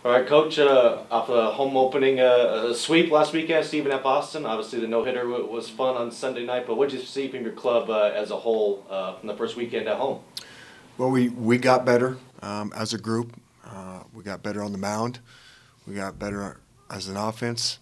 All right, Coach. Off a home opening sweep last weekend, Stephen at Boston. Obviously, the no-hitter was fun on Sunday night. But what did you see from your club as a whole from the first weekend at home? Well, we got better as a group. We got better on the mound. We got better as an offense.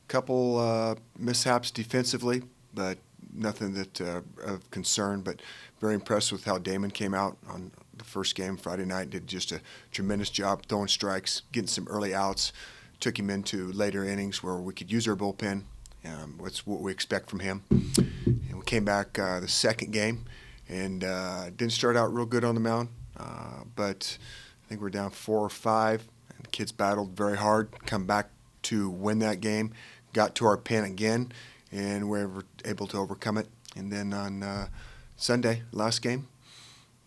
Couple mishaps defensively, but nothing that of concern. But very impressed with how Damon came out on the first game Friday night. Did just a tremendous job throwing strikes, getting some early outs. Took him into later innings where we could use our bullpen. That's what we expect from him. And we came back the second game and didn't start out real good on the mound, but I think we're down 4 or 5. And the kids battled very hard, come back to win that game, got to our pen again, and we were able to overcome it. And then on Sunday, last game,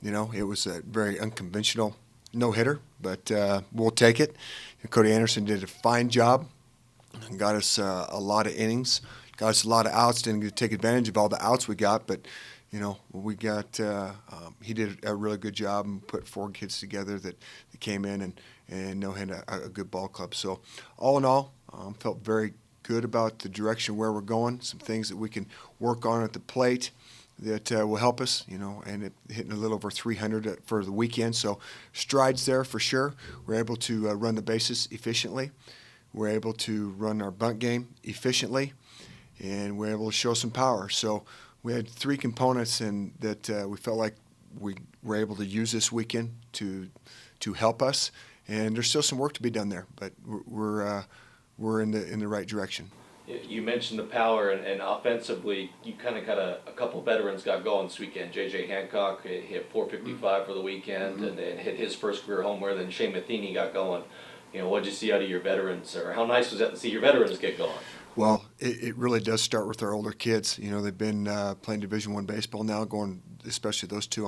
it was a very unconventional no-hitter, but we'll take it. Cody Anderson did a fine job and got us a lot of innings, got us a lot of outs. Didn't get to take advantage of all the outs we got, but we got. He did a really good job and put 4 kids together that came in and had a good ball club. So all in all, felt very good about the direction where we're going. Some things that we can work on at the plate that will help us, and hitting a little over 300 for the weekend. So strides there for sure. We're able to run the bases efficiently. We're able to run our bunt game efficiently, and we're able to show some power. So we had 3 components and that we felt like we were able to use this weekend to help us. And there's still some work to be done there, but we're in the right direction. You mentioned the power, and offensively, you kind of got a couple veterans got going this weekend. J.J. Hancock hit 455 for the weekend, and then hit his first career homer. Then Shane Matheny got going. What did you see out of your veterans, or how nice was that to see your veterans get going? Well, it really does start with our older kids. They've been playing Division I baseball now, going, especially those 2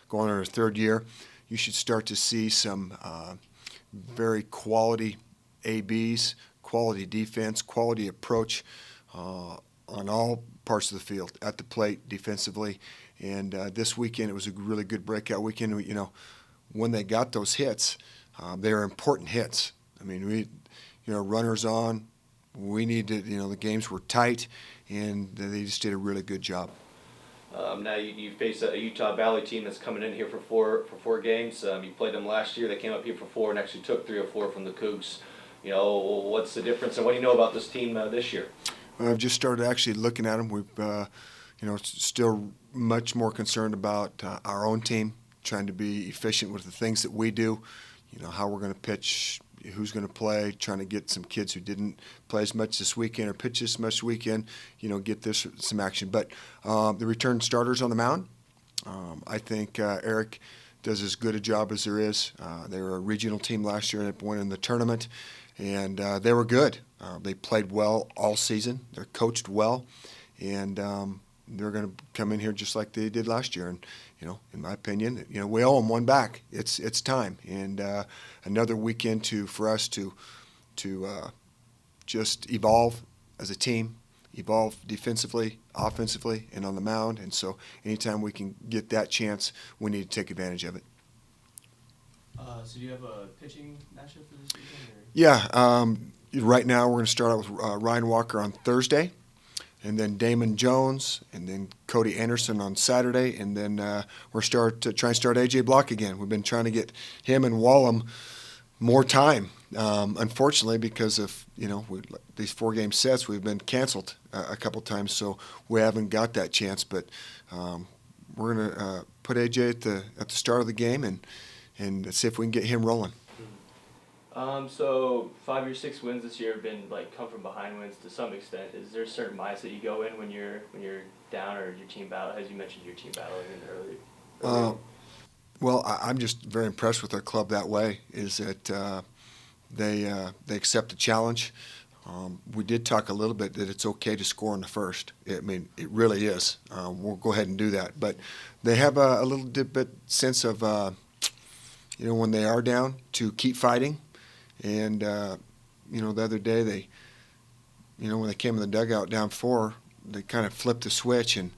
going on their 3rd year. You should start to see some very quality ABs, quality defense, quality approach on all parts of the field, at the plate, defensively. And this weekend, it was a really good breakout weekend. When they got those hits, they were important hits. I mean, runners on. We needed, the games were tight, and they just did a really good job. Now you face a Utah Valley team that's coming in here for four games. You played them last year. They came up here for 4 and actually took 3 or 4 from the Cougs. What's the difference, and what do you know about this team this year? I've just started actually looking at them. We've, still much more concerned about our own team, trying to be efficient with the things that we do. How we're going to pitch, who's going to play, trying to get some kids who didn't play as much this weekend or pitch as much weekend, get this some action. But the return starters on the mound, I think Eric does as good a job as there is. They were a regional team last year and won in the tournament, and they were good. They played well all season. They're coached well, and they're going to come in here just like they did last year. And in my opinion, we owe them one back. It's time, and another weekend for us to just evolve as a team, evolve defensively, offensively, and on the mound. And so anytime we can get that chance, we need to take advantage of it. So do you have a pitching matchup for this weekend? Or? Yeah. Right now we're going to start out with Ryan Walker on Thursday, and then Damon Jones, and then Cody Anderson on Saturday, and then we're try and start A.J. Block again. We've been trying to get him and Wallum more time. Unfortunately, because of these 4-game sets, we've been canceled a couple times, so we haven't got that chance. But we're going to put A.J. at the start of the game and see if we can get him rolling. So 5 of your 6 wins this year have been come from behind wins to some extent. Is there a certain mindset you go in when you're down, or your team battle? As you mentioned, your team battling in early. Well, I'm just very impressed with our club that way. Is that they accept the challenge. We did talk a little bit that it's okay to score in the first. It really is. We'll go ahead and do that. But they have a little bit sense of when they are down to keep fighting. And, the other day when they came in the dugout down 4, they kind of flipped the switch, and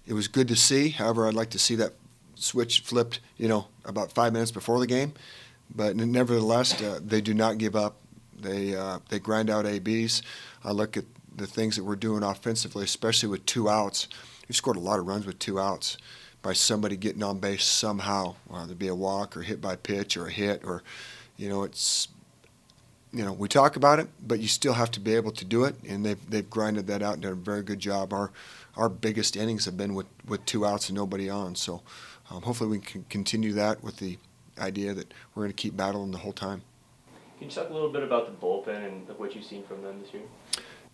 it was good to see. However, I'd like to see that switch flipped, about 5 minutes before the game. But nevertheless, they do not give up. They grind out ABs. I look at the things that we're doing offensively, especially with 2 outs. We scored a lot of runs with 2 outs by somebody getting on base somehow, whether it be a walk or hit by pitch or a hit, or it's we talk about it, but you still have to be able to do it, and they've grinded that out and done a very good job. Our biggest innings have been with 2 outs and nobody on, so hopefully we can continue that with the idea that we're going to keep battling the whole time. Can you talk a little bit about the bullpen and what you've seen from them this year?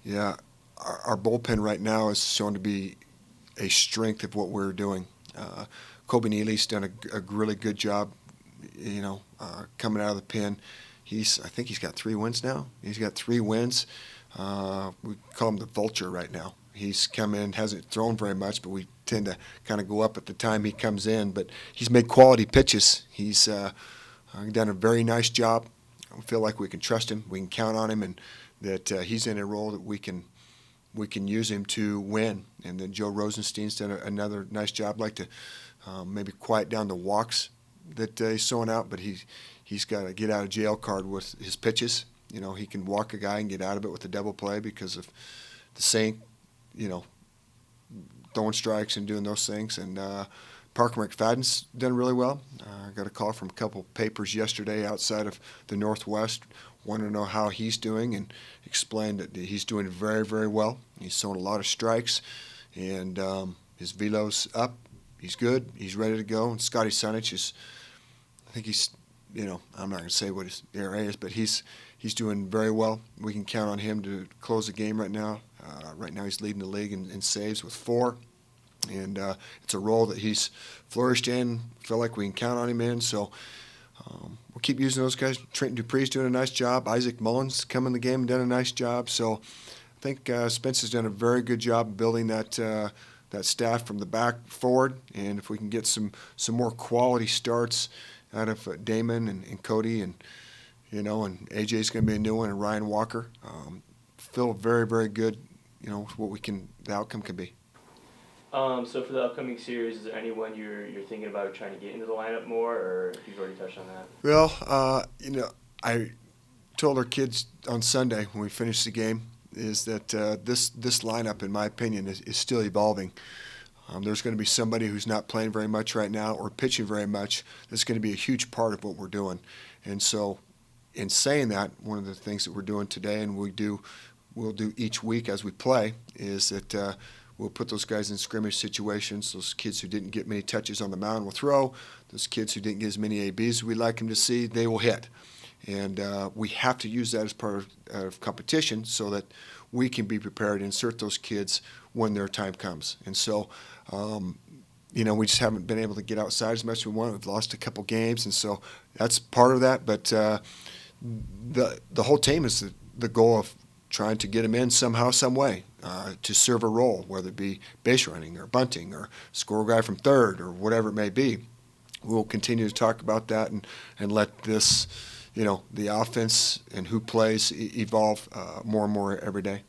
Yeah, our bullpen right now is shown to be a strength of what we're doing. Kobe Neely's done a really good job, coming out of the pen. I think he's got 3 wins now. He's got 3 wins. We call him the vulture right now. He's come in, hasn't thrown very much, but we tend to kind of go up at the time he comes in. But he's made quality pitches. He's done a very nice job. I feel like we can trust him. We can count on him, and that he's in a role that we can use him to win. And then Joe Rosenstein's done another nice job. I'd like to maybe quiet down the walks that he's throwing out, but he's got a get out of jail card with his pitches. He can walk a guy and get out of it with a double play because of the sink, throwing strikes and doing those things. And Parker McFadden's done really well. I got a call from a couple papers yesterday outside of the Northwest, wanted to know how he's doing, and explained that he's doing very, very well. He's throwing a lot of strikes, and his velo's up. He's good. He's ready to go. And Scotty Sunich is, I think he's, I'm not going to say what his ERA is, but he's doing very well. We can count on him to close the game right now. Right now he's leading the league in saves with 4. And it's a role that he's flourished in. Feel like we can count on him in. So we'll keep using those guys. Trenton Dupree's doing a nice job. Isaac Mullins come in the game and done a nice job. So I think Spence has done a very good job building that staff from the back forward. And if we can get some more quality starts out of Damon and Cody and and AJ's going to be a new one, and Ryan Walker, feel very, very good. What the outcome can be. So for the upcoming series, is there anyone you're thinking about trying to get into the lineup more, or if you've already touched on that? Well, I told our kids on Sunday when we finished the game is that this lineup, in my opinion, is still evolving. There's going to be somebody who's not playing very much right now or pitching very much that's going to be a huge part of what we're doing. And so in saying that, one of the things that we're doing today, and we'll do each week as we play, is that we'll put those guys in scrimmage situations. Those kids who didn't get many touches on the mound will throw. Those kids who didn't get as many ABs as we'd like them to see, they will hit. And we have to use that as part of competition so that we can be prepared to insert those kids when their time comes. And so, we just haven't been able to get outside as much as we want. We've lost a couple games, and so that's part of that. But the whole team is the goal of trying to get them in somehow, some way, to serve a role, whether it be base running or bunting or score a guy from third or whatever it may be. We'll continue to talk about that and let this, the offense and who plays evolve more and more every day.